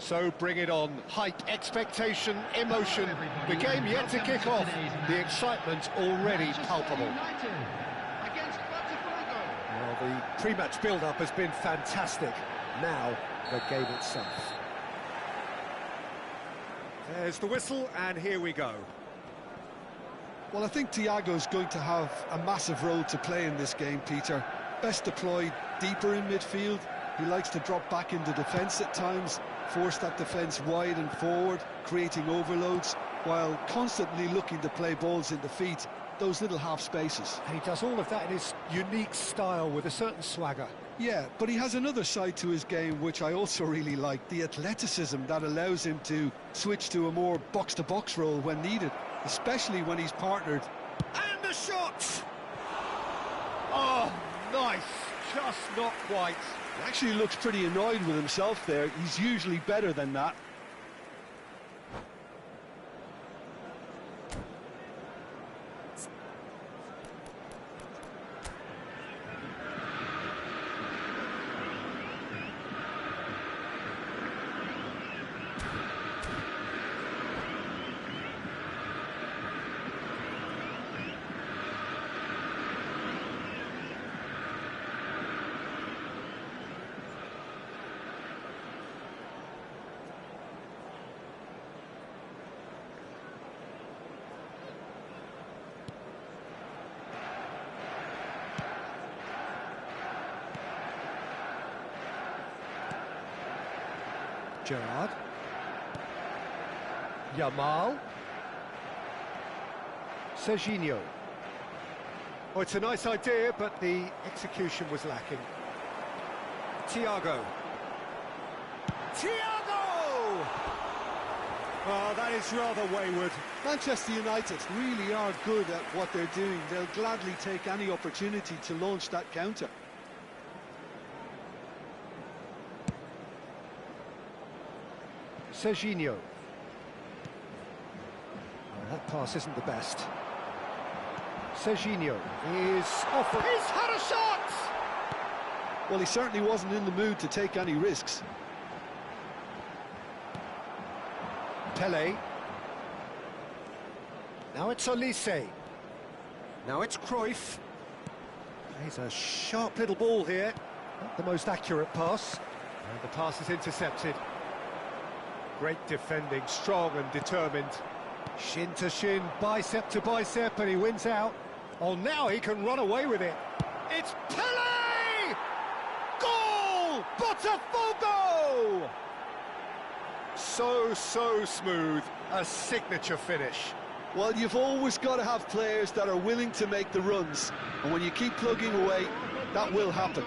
So bring it on. Hype, expectation, emotion. The game yet to kick off. The excitement already palpable. Well, the pre-match build-up has been fantastic. Now, the game itself. There's the whistle, and here we go. Well, I think Thiago's going to have a massive role to play in this game, Peter. Best deployed deeper in midfield. He likes to drop back into defence at times, force that defence wide and forward, creating overloads, while constantly looking to play balls into feet, those little half spaces. And he does all of that in his unique style with a certain swagger. Yeah, but he has another side to his game which I also really like, the athleticism that allows him to switch to a more box-to-box role when needed, especially when he's partnered. And the shot! Oh, nice, just not quite. He actually looks pretty annoyed with himself there. He's usually better than that. Gerrard. Yamal. Serginho. Oh, it's a nice idea, but the execution was lacking. Thiago. Thiago! Oh, that is rather wayward. Manchester United really are good at what they're doing. They'll gladly take any opportunity to launch that counter. Serginho. Oh, that pass isn't the best. Serginho is off. He's had a shot! Well, he certainly wasn't in the mood to take any risks. Pele. Now it's Olise. Now it's Cruyff. He's a sharp little ball here. Not the most accurate pass. And the pass is intercepted. Great defending, strong and determined. Shin to shin, bicep to bicep, and he wins out. Oh, now he can run away with it. It's Pele! Goal! Botafogo! So smooth. A signature finish. Well, you've always got to have players that are willing to make the runs. And when you keep plugging away, that will happen.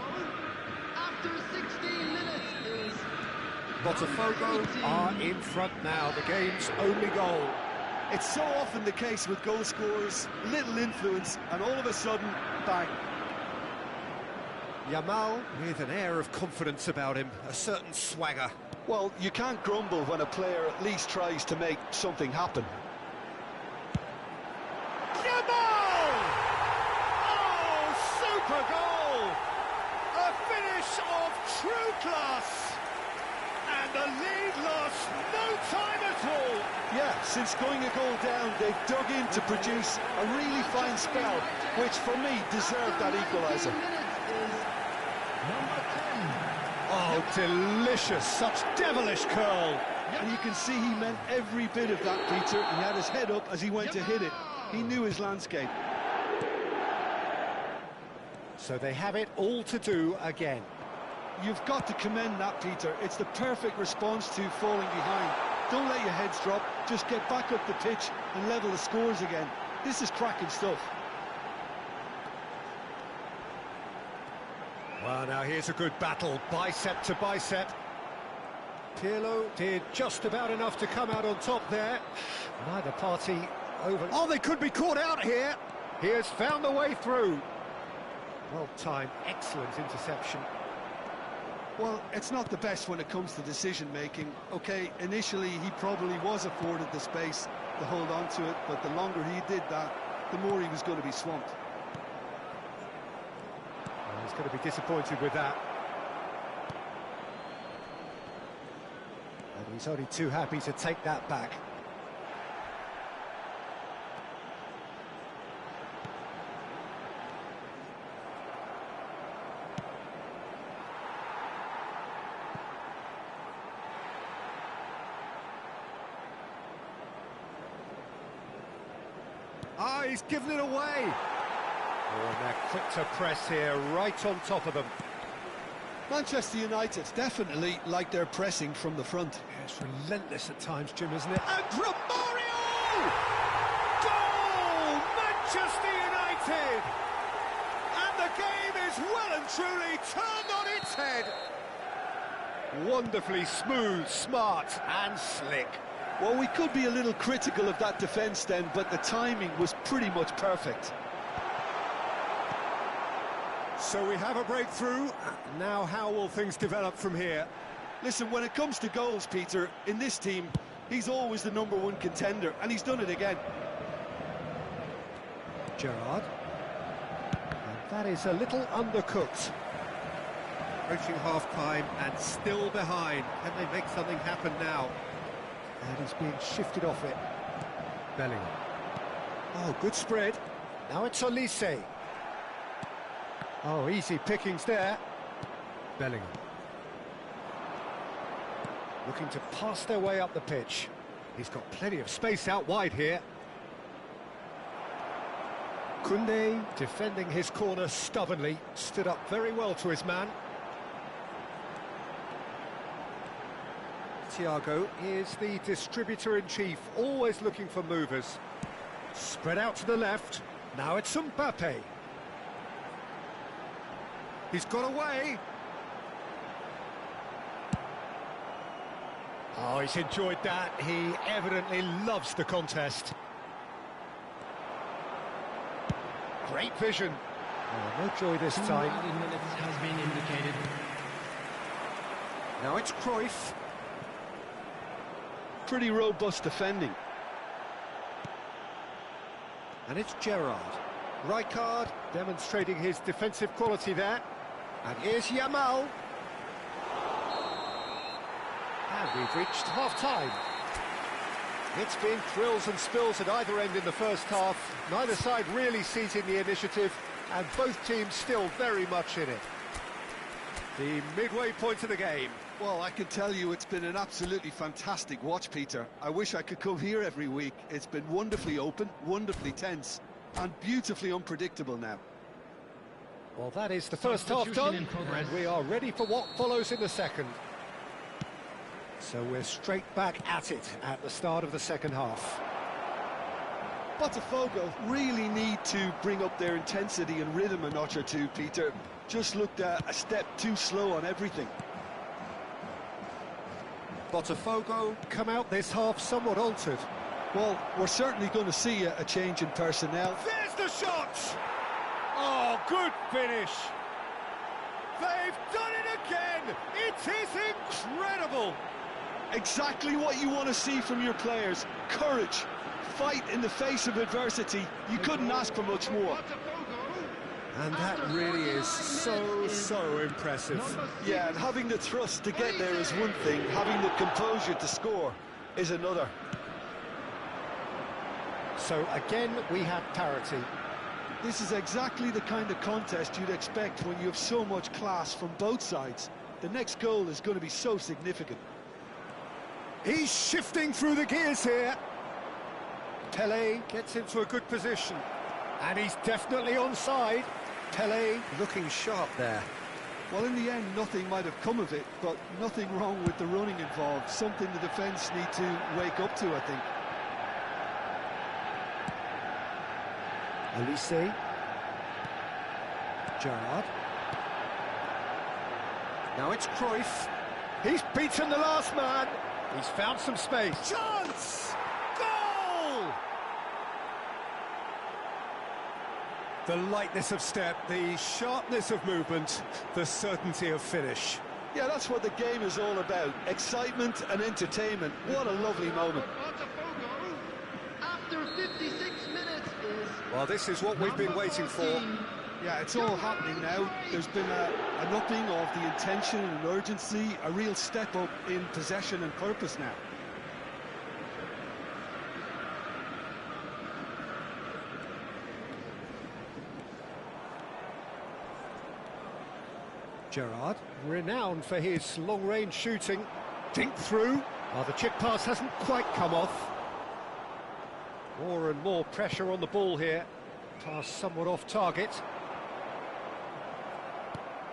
After 16 minutes is... Botafogo are in front now, the game's only goal. It's so often the case with goal scorers, little influence, and all of a sudden, bang. Yamal with an air of confidence about him, a certain swagger. Well, you can't grumble when a player at least tries to make something happen. Yamal! Oh, super goal! A finish of true class! And the lead lost no time at all! Yeah, since going a goal down, they've dug in to produce a really fine spell, which for me deserved that equaliser. Oh, delicious, such devilish curl! And you can see he meant every bit of that, Peter. He had his head up as he went to hit it. He knew his landscape. So they have it all to do again. You've got to commend that, Peter. It's the perfect response to falling behind. Don't let your heads drop, just get back up the pitch and level the scores again. This is cracking stuff. Well, now here's a good battle, bicep to bicep. Pirlo did just about enough to come out on top there. Neither party over... Oh, they could be caught out here. He has found a way through. Well timed, excellent interception. Well, it's not the best when it comes to decision-making. OK, initially he probably was afforded the space to hold on to it, but the longer he did that, the more he was going to be swamped. Well, he's going to be disappointed with that. And he's only too happy to take that back. Ah, he's given it away. Oh, and they're quick to press here, right on top of them. Manchester United definitely like their pressing from the front. Yeah, it's relentless at times, Jim, isn't it? And Romario! Goal! Manchester United! And the game is well and truly turned on its head. Wonderfully smooth, smart and slick. Well, we could be a little critical of that defence then, but the timing was pretty much perfect. So we have a breakthrough. Now how will things develop from here? Listen, when it comes to goals, Peter, in this team, he's always the #1 contender, and he's done it again. Gerrard. And that is a little undercooked. Approaching half-time and still behind. Can they make something happen now? And he's being shifted off it. Bellingham. Oh, good spread. Now it's Olise. Oh, easy pickings there. Bellingham. Looking to pass their way up the pitch. He's got plenty of space out wide here. Koundé defending his corner stubbornly. Stood up very well to his man. Thiago is the distributor-in-chief, always looking for movers. Spread out to the left. Now it's Mbappe. He's got away. Oh, he's enjoyed that. He evidently loves the contest. Great vision. Oh, no joy this time. 2 minutes has been indicated. Now it's Cruyff. pretty robust defending. And it's Gerrard. Rijkaard demonstrating his defensive quality there. And here's Yamal. And we've reached half-time. It's been thrills and spills at either end in the first half. Neither side really seizing the initiative, and both teams still very much in it. The midway point of the game. Well, I can tell you it's been an absolutely fantastic watch, Peter. I wish I could come here every week. It's been wonderfully open, wonderfully tense, and beautifully unpredictable now. Well, that is the first half done, and we are ready for what follows in the second. So we're straight back at it at the start of the second half. Botafogo really need to bring up their intensity and rhythm a notch or two, Peter. Just looked a step too slow on everything. Botafogo come out this half somewhat altered. Well, we're certainly going to see a change in personnel. There's the shot! Oh, good finish! They've done it again! It is incredible! Exactly what you want to see from your players. Courage, fight in the face of adversity. You couldn't ask for much more. And that really is so impressive. Yeah, and having the thrust to get there is one thing, having the composure to score is another. So again, we have parity. This is exactly the kind of contest you'd expect when you have so much class from both sides. The next goal is going to be so significant. He's shifting through the gears here. Pelé gets into a good position. And he's definitely onside. Pelé looking sharp there. Well, in the end, nothing might have come of it, but nothing wrong with the running involved. Something the defence need to wake up to, I think. Elise. Gerrard. Now it's Cruyff. He's beaten the last man. He's found some space. Chance! Goal! The lightness of step, the sharpness of movement, the certainty of finish. Yeah, that's what the game is all about. Excitement and entertainment. What a lovely moment. After 56 minutes is... Well, this is what we've been waiting for. Yeah, it's all happening now. There's been an upping of the intention and urgency, a real step up in possession and purpose now. Gerrard, renowned for his long-range shooting. Dink through. Oh, the chip pass hasn't quite come off. More and more pressure on the ball here. Pass somewhat off target.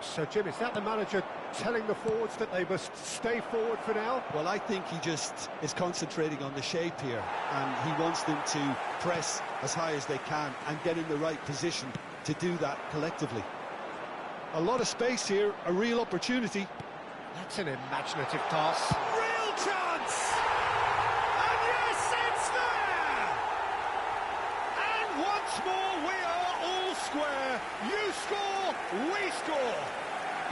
So, Jim, is that the manager telling the forwards that they must stay forward for now? Well, I think he just is concentrating on the shape here, and he wants them to press as high as they can and get in the right position to do that collectively. A lot of space here, a real opportunity. That's an imaginative pass. Real chance! And yes, it's there! And once more, we are all square. You score, we score.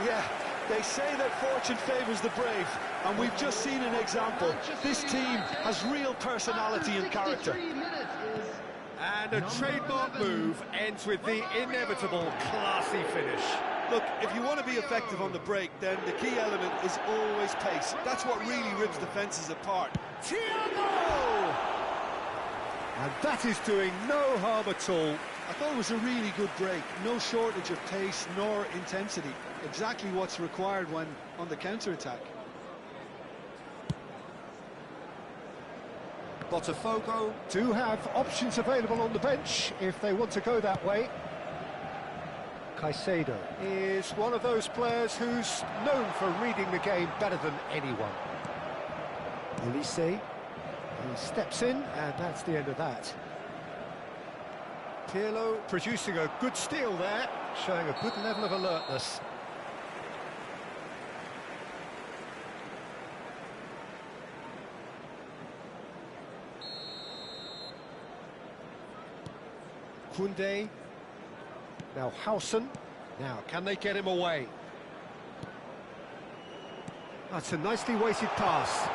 Yeah, they say that fortune favours the brave, and we've just seen an example. This team has real personality and character. And a trademark move ends with the inevitable classy finish. Look, if you want to be effective on the break, then the key element is always pace. That's what really rips defences apart. Thiago! And that is doing no harm at all. I thought it was a really good break. No shortage of pace nor intensity. Exactly what's required when on the counter-attack. Botafogo do have options available on the bench if they want to go that way. Caicedo is one of those players who's known for reading the game better than anyone. Elise, he steps in, and that's the end of that. Pirlo producing a good steal there, showing a good level of alertness. Koundé. Now Howson. Now, can they get him away? That's a nicely weighted pass.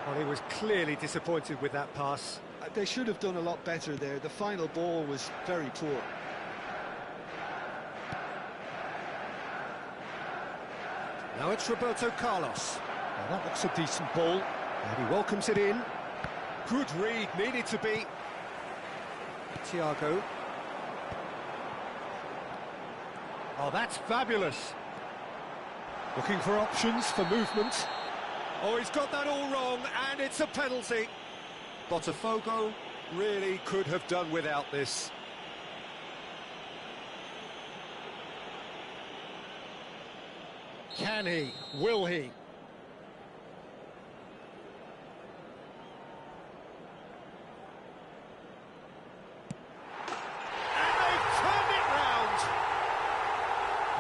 Well, he was clearly disappointed with that pass. They should have done a lot better there. The final ball was very poor. Now it's Roberto Carlos. Now that looks a decent ball, and he welcomes it in. Good read, needed to be. Thiago. Oh, that's fabulous. Looking for options for movement. Oh, he's got that all wrong, and it's a penalty. Botafogo really could have done without this. Can he? Will he? And they've turned it round.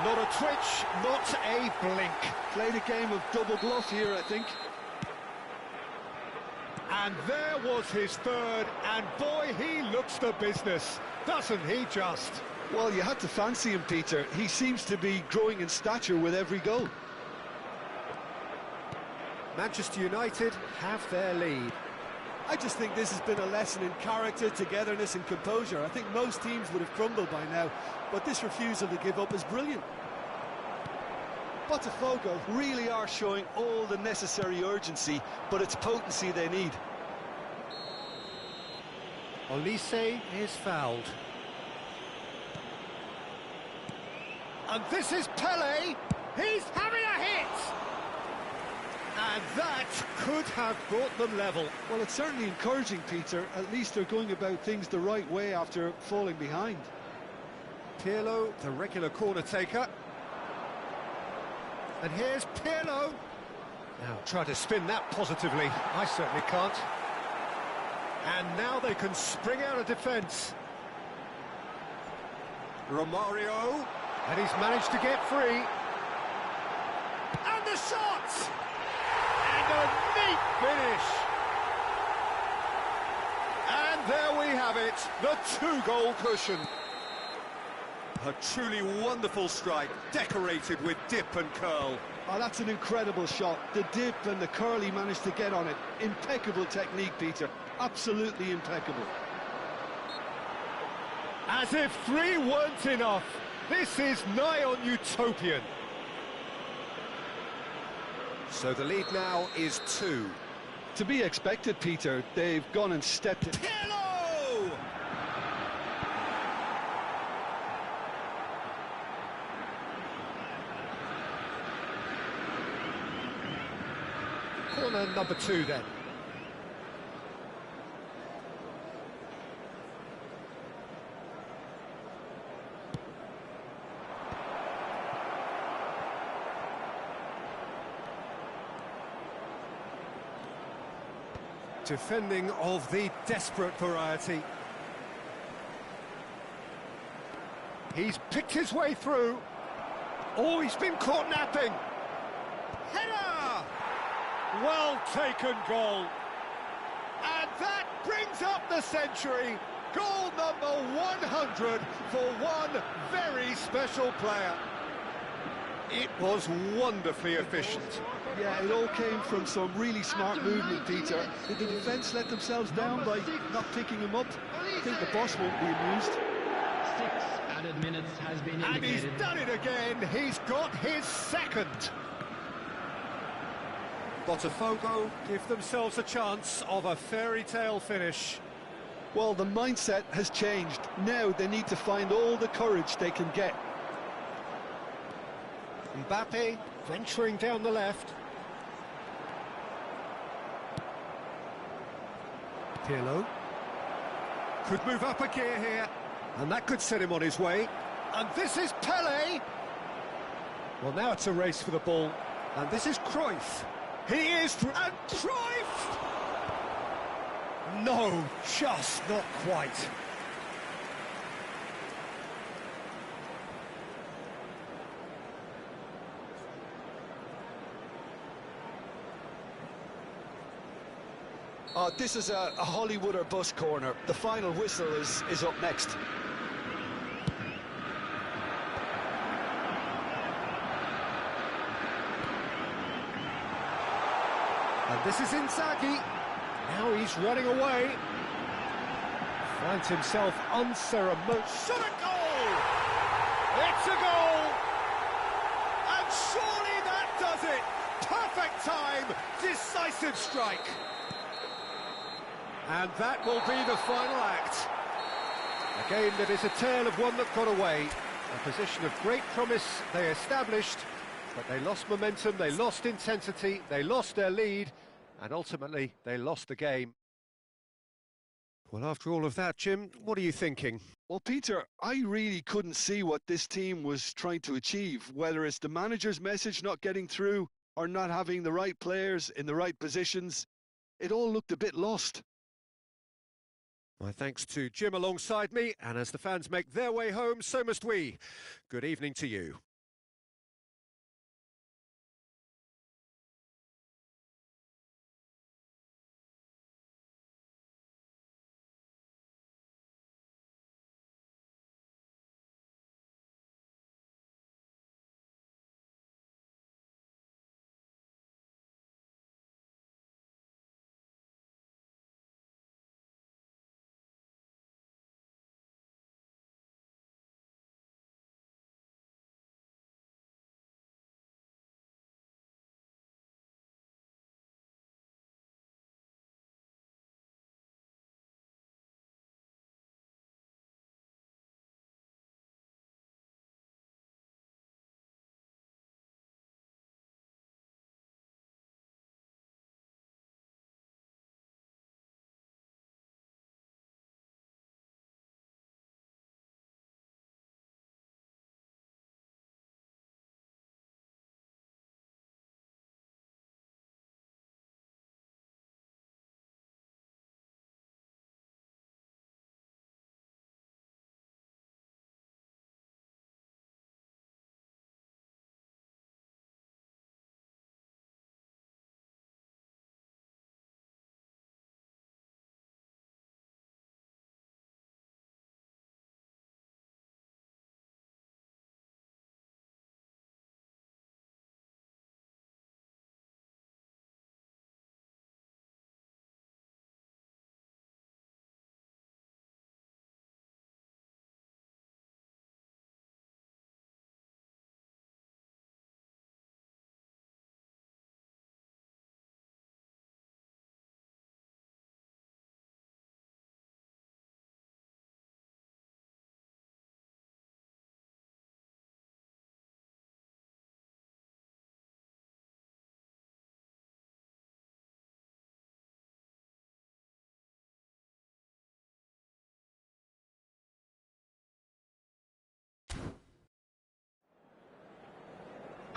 Not a twitch, not a blink. Played a game of double bluff here, I think. And there was his third, and boy, he looks the business, doesn't he just? Well, you had to fancy him, Peter. He seems to be growing in stature with every goal. Manchester United have their lead. I just think this has been a lesson in character, togetherness and composure. I think most teams would have crumbled by now, but this refusal to give up is brilliant. Botafogo really are showing all the necessary urgency, but it's potency they need. Olise is fouled. And this is Pele. He's having a hit. And that could have brought them level. Well, it's certainly encouraging, Peter. At least they're going about things the right way after falling behind. Pirlo, the regular corner taker. And here's Pirlo. Now, try to spin that positively. I certainly can't. And now they can spring out of defence. Romario. And he's managed to get free. And the shot! And a neat finish. And there we have it, the two-goal cushion. A truly wonderful strike, decorated with dip and curl. Oh, that's an incredible shot. The dip and the curl he managed to get on it. Impeccable technique, Peter. Absolutely impeccable. As if three weren't enough. This is nigh on utopian. So the lead now is 2. To be expected, Peter. They've gone and stepped it. Pirlo! Corner number 2 then. Defending of the desperate variety. He's picked his way through. Oh, he's been caught napping. Header! Well taken goal. And that brings up the century. Goal number 100 for one very special player. It was wonderfully efficient. Yeah, it all came from some really smart movement, Peter. Did the defence let themselves down by not picking him up? I think the boss won't be amused. 6 added minutes has been And he's indicated. done it again. He's got his second. Botafogo give themselves a chance of a fairy tale finish. Well, the mindset has changed. Now they need to find all the courage they can get. Mbappe venturing down the left. Pirlo could move up a gear here, and that could set him on his way. And this is Pele. Well, now it's a race for the ball, and this is Cruyff. He is, and Cruyff! No, just not quite. This is a Hollywood or bust corner. The final whistle is up next. And this is Inzaghi. Now he's running away. Finds himself unceremonious. Shot a goal! It's a goal! And surely that does it! Perfect time, decisive strike. And that will be the final act. A game that is a tale of one that got away. A position of great promise they established, but they lost momentum, they lost intensity, they lost their lead, and ultimately they lost the game. Well, after all of that, Jim, what are you thinking? Well, Peter, I really couldn't see what this team was trying to achieve, whether it's the manager's message not getting through or not having the right players in the right positions. It all looked a bit lost. My thanks to Jim alongside me, and as the fans make their way home, so must we. Good evening to you.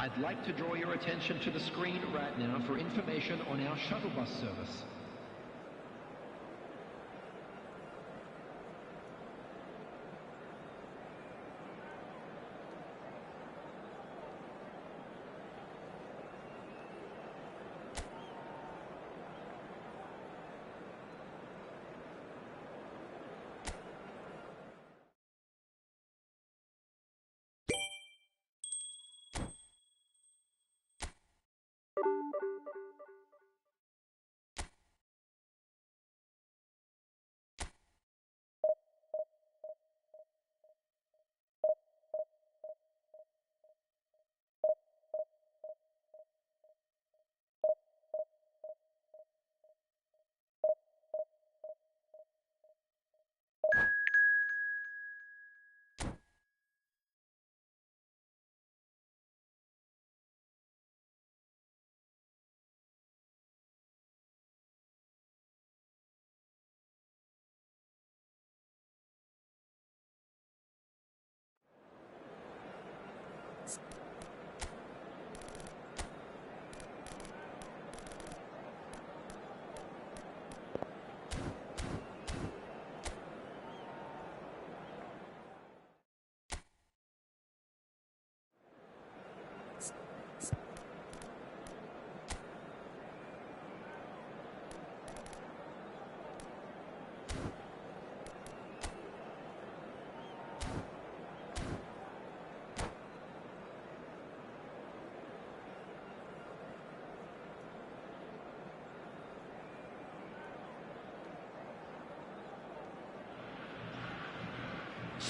I'd like to draw your attention to the screen right now for information on our shuttle bus service.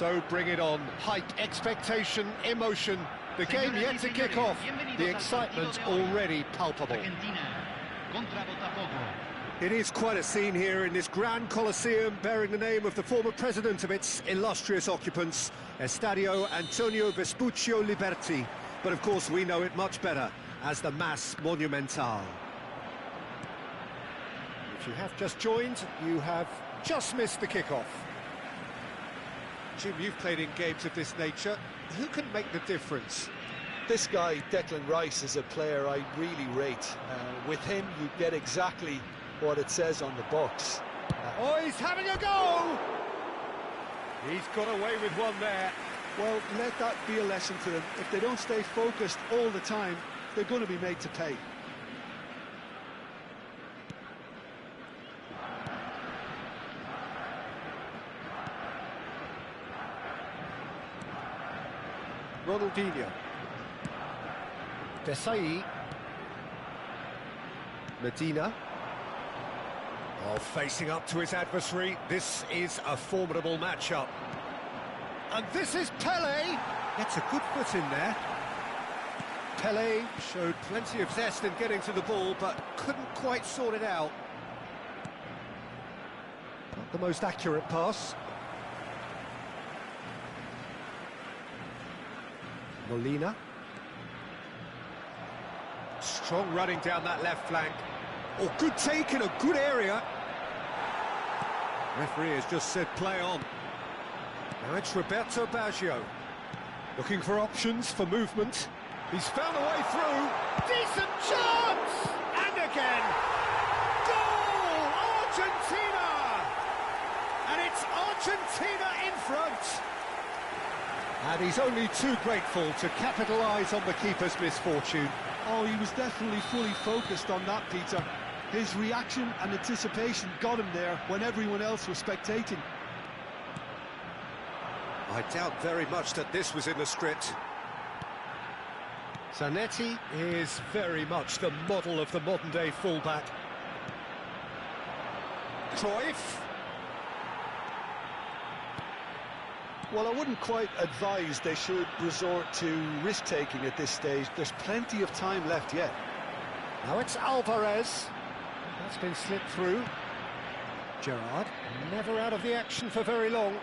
So bring it on. Hype, expectation, emotion. The game yet to kick off. The excitement already palpable. It is quite a scene here in this grand Coliseum, bearing the name of the former president of its illustrious occupants, Estadio Antonio Vespuccio Liberti. But of course we know it much better as the Mas Monumental. If you have just joined, you have just missed the kickoff. Jim, you've played in games of this nature. Who can make the difference? This guy, Declan Rice, is a player I really rate. With him, you get exactly what it says on the box. Oh, he's having a go! He's got away with one there. Well, let that be a lesson to them. If they don't stay focused all the time, they're going to be made to pay. Ronaldinho. Desai. Medina. Oh, facing up to his adversary. This is a formidable matchup. And this is Pelé. Gets a good foot in there. Pelé showed plenty of zest in getting to the ball, but couldn't quite sort it out. Not the most accurate pass. Molina. Strong running down that left flank. Oh, good take in a good area. Referee has just said play on. Now it's Roberto Baggio. Looking for options for movement. He's found a way through. Decent chance! And again. Goal! Argentina! And it's Argentina in front. And he's only too grateful to capitalise on the keeper's misfortune. Oh, he was definitely fully focused on that, Peter. His reaction and anticipation got him there when everyone else was spectating. I doubt very much that this was in the script. Zanetti is very much the model of the modern-day fullback. Cruyff. Well, I wouldn't quite advise they should resort to risk-taking at this stage. There's plenty of time left yet. Now it's Alvarez. That's been slipped through. Gerrard, never out of the action for very long.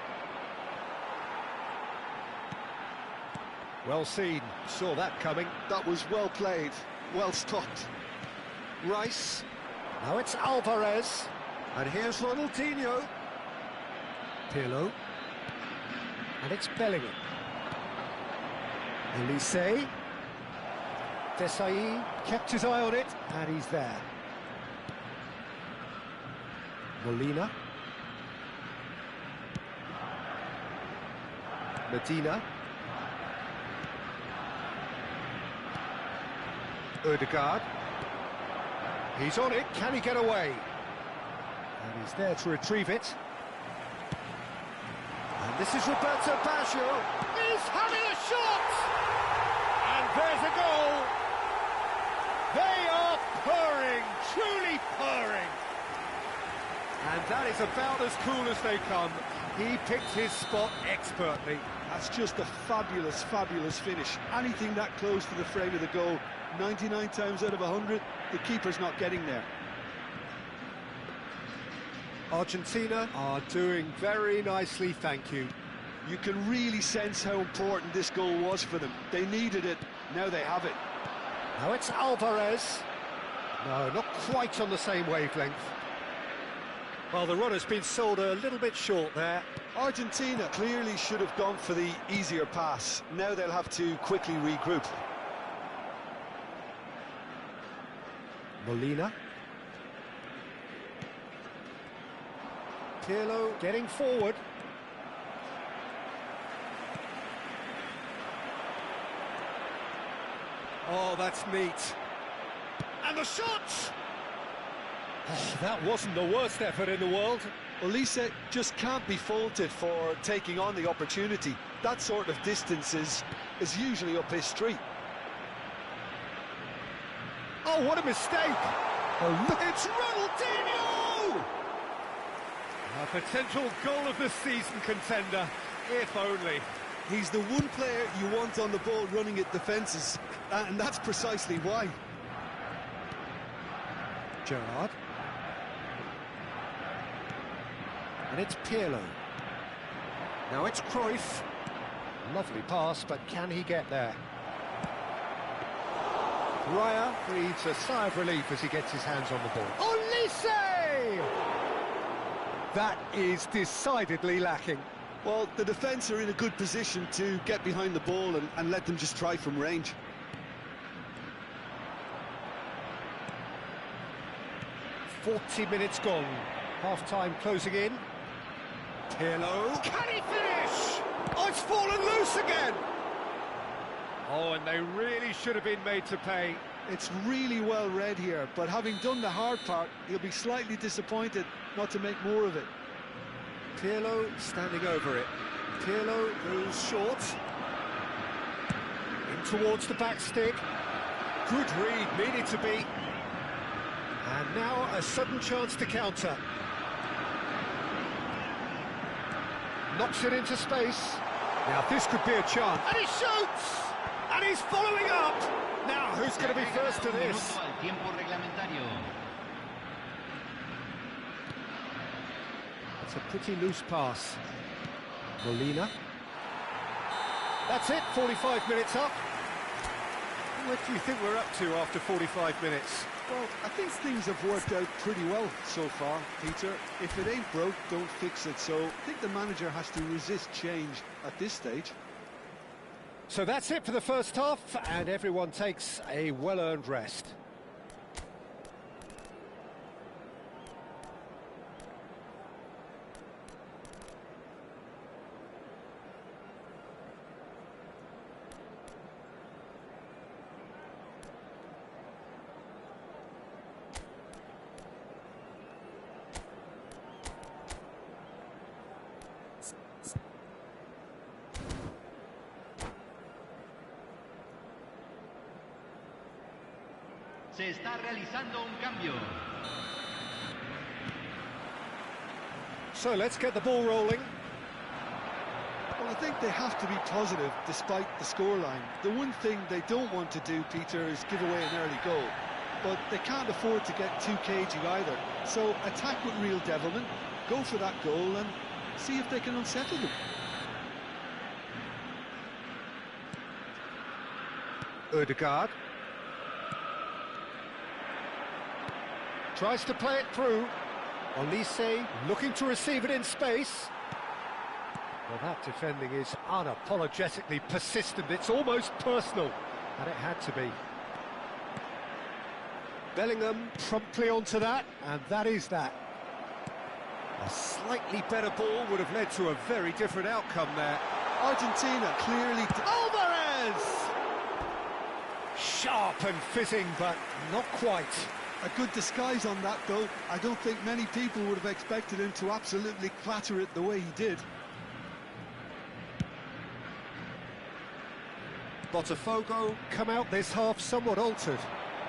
Well seen, saw that coming. That was well played, well stopped. Rice. Now it's Alvarez. And here's Ronaldinho. Pirlo. And it's Bellingham. Elise. Desai kept his eye on it, and he's there. Molina. Medina. Ødegaard. He's on it, can he get away? And he's there to retrieve it. And this is Roberto Baggio. He's having a shot! And there's a goal! They are purring, truly purring. And that is about as cool as they come. He picked his spot expertly. That's just a fabulous, fabulous finish. Anything that close to the frame of the goal, 99 times out of 100, the keeper's not getting there. Argentina are doing very nicely, thank you. You can really sense how important this goal was for them. They needed it, now they have it. Now it's Alvarez. No, not quite on the same wavelength. Well, the run has been sold a little bit short there. Argentina clearly should have gone for the easier pass. Now they'll have to quickly regroup. Molina. Pirlo getting forward. Oh, that's neat. And the shot! Oh, that wasn't the worst effort in the world. Elise just can't be faulted for taking on the opportunity. That sort of distance is usually up his street. Oh, what a mistake! Oh, look, it's Ronaldinho! A potential goal of the season contender. If only. He's the one player you want on the ball running at defences, and that's precisely why. Gerrard. And it's Pirlo. Now it's Cruyff. Lovely pass, but can he get there? Raya breathes a sigh of relief as he gets his hands on the ball. Olise! That is decidedly lacking. Well, the defence are in a good position to get behind the ball and let them just try from range. "40 minutes gone. Half-time closing in. Pirlo. Can he finish? Oh, it's fallen loose again! Oh, and they really should have been made to pay. It's really well read here, but having done the hard part, he'll be slightly disappointed not to make more of it. Pirlo standing over it. Pirlo goes short. In towards the back stick. Good read, needed to be. And now a sudden chance to counter. Knocks it into space. Now this could be a chance. And he shoots! And he's following up! Now, who's going to be first to this? It's a pretty loose pass. Molina. That's it, 45 minutes up. What do you think we're up to after 45 minutes? Well, I think things have worked out pretty well so far, Peter. If it ain't broke, don't fix it. So I think the manager has to resist change at this stage. So that's it for the first half, and everyone takes a well-earned rest. Se está realizando un cambio. So let's get the ball rolling. Well, I think they have to be positive despite the scoreline. The one thing they don't want to do, Peter, is give away an early goal. But they can't afford to get too cagey either. So attack with real devilment, go for that goal and see if they can unsettle them. Ødegaard. Tries to play it through. Olise looking to receive it in space. Well, that defending is unapologetically persistent. It's almost personal. And it had to be. Bellingham promptly onto that, and that is that. A slightly better ball would have led to a very different outcome there. Argentina clearly... Alvarez! Sharp and fitting, but not quite. A good disguise on that, though. I don't think many people would have expected him to absolutely clatter it the way he did. Botafogo come out this half somewhat altered.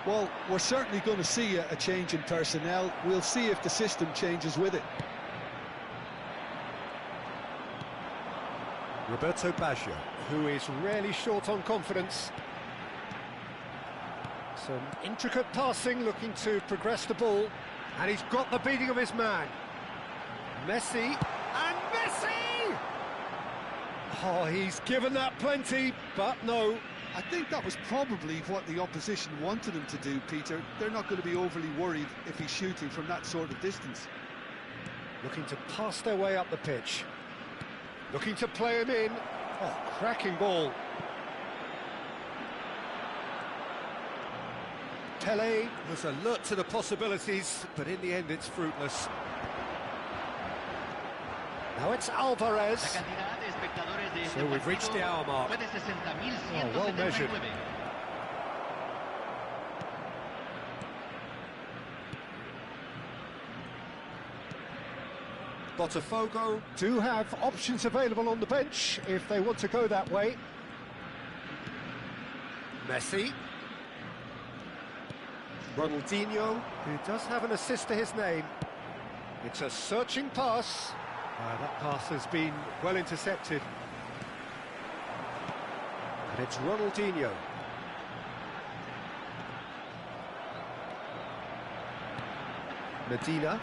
Well, we're certainly going to see a change in personnel. We'll see if the system changes with it. Roberto Baggio, who is rarely short on confidence. Some intricate passing, looking to progress the ball. And he's got the beating of his man. Messi, and Messi! Oh, he's given that plenty, but no. I think that was probably what the opposition wanted him to do, Peter. They're not going to be overly worried if he's shooting from that sort of distance. Looking to pass their way up the pitch. Looking to play him in. Oh, cracking ball. Pele was alert to the possibilities, but in the end it's fruitless. Now it's Alvarez. So we've reached the hour mark. Oh, well measured. Botafogo do have options available on the bench if they want to go that way. Messi. Ronaldinho, who does have an assist to his name. It's a searching pass. That pass has been well intercepted. And it's Ronaldinho. Medina.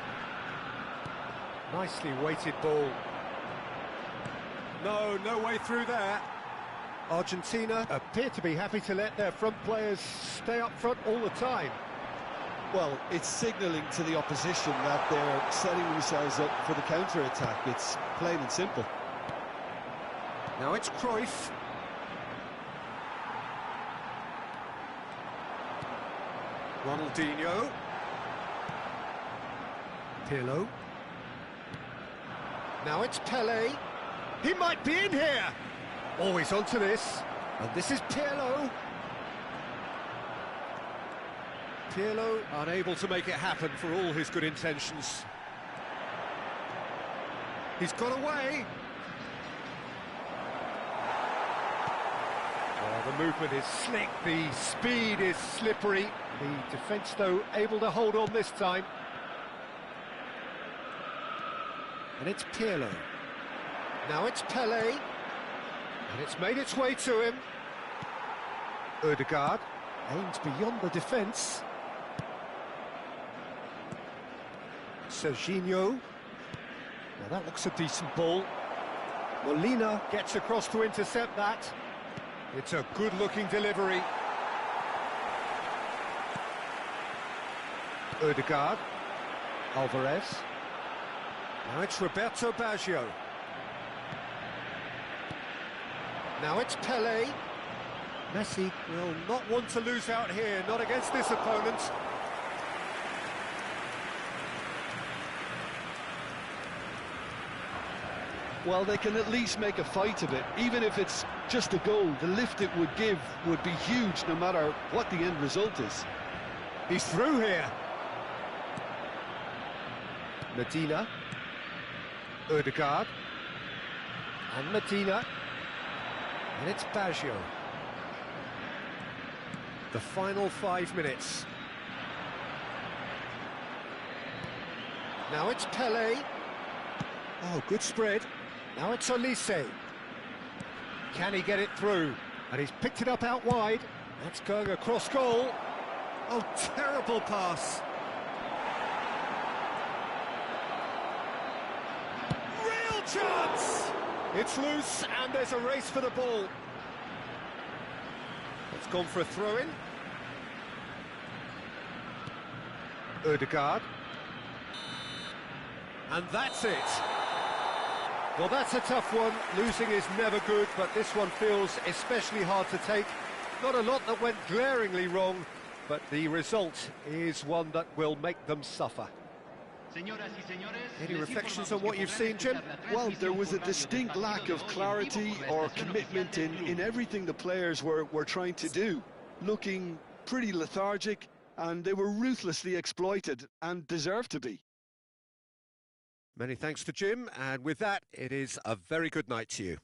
Nicely weighted ball. No way through there. Argentina appear to be happy to let their front players stay up front all the time. Well, it's signalling to the opposition that they're setting themselves up for the counter-attack. It's plain and simple. Now it's Cruyff. Ronaldinho. Pirlo. Now it's Pele. He might be in here. Always onto this. And this is Pirlo. Pirlo unable to make it happen for all his good intentions. He's got away. Oh, the movement is slick, the speed is slippery. The defence, though, able to hold on this time. And it's Pirlo. Now it's Pele. And it's made its way to him. Ødegaard aims beyond the defence. Serginho. Now that looks a decent ball. Molina gets across to intercept that. It's a good-looking delivery. Ødegaard. Alvarez. Now it's Roberto Baggio. Now it's Pele. Messi will not want to lose out here, not against this opponent. Well, they can at least make a fight of it. Even if it's just a goal, the lift it would give would be huge no matter what the end result is. He's through here. Medina. Ødegaard. And Medina. And it's Baggio. The final 5 minutes. Now it's Pele. Oh, good spread. Now it's Olise. Can he get it through? And he's picked it up out wide. That's going across goal. Oh, terrible pass. Real chance! It's loose and there's a race for the ball. It's gone for a throw-in. Ødegaard. And that's it. Well, that's a tough one. Losing is never good, but this one feels especially hard to take. Not a lot that went glaringly wrong, but the result is one that will make them suffer. Any reflections on what you've seen, Jim? Well, there was a distinct lack of clarity or commitment in everything the players were trying to do. Looking pretty lethargic, and they were ruthlessly exploited, and deserved to be. Many thanks to Jim, and with that, it is a very good night to you.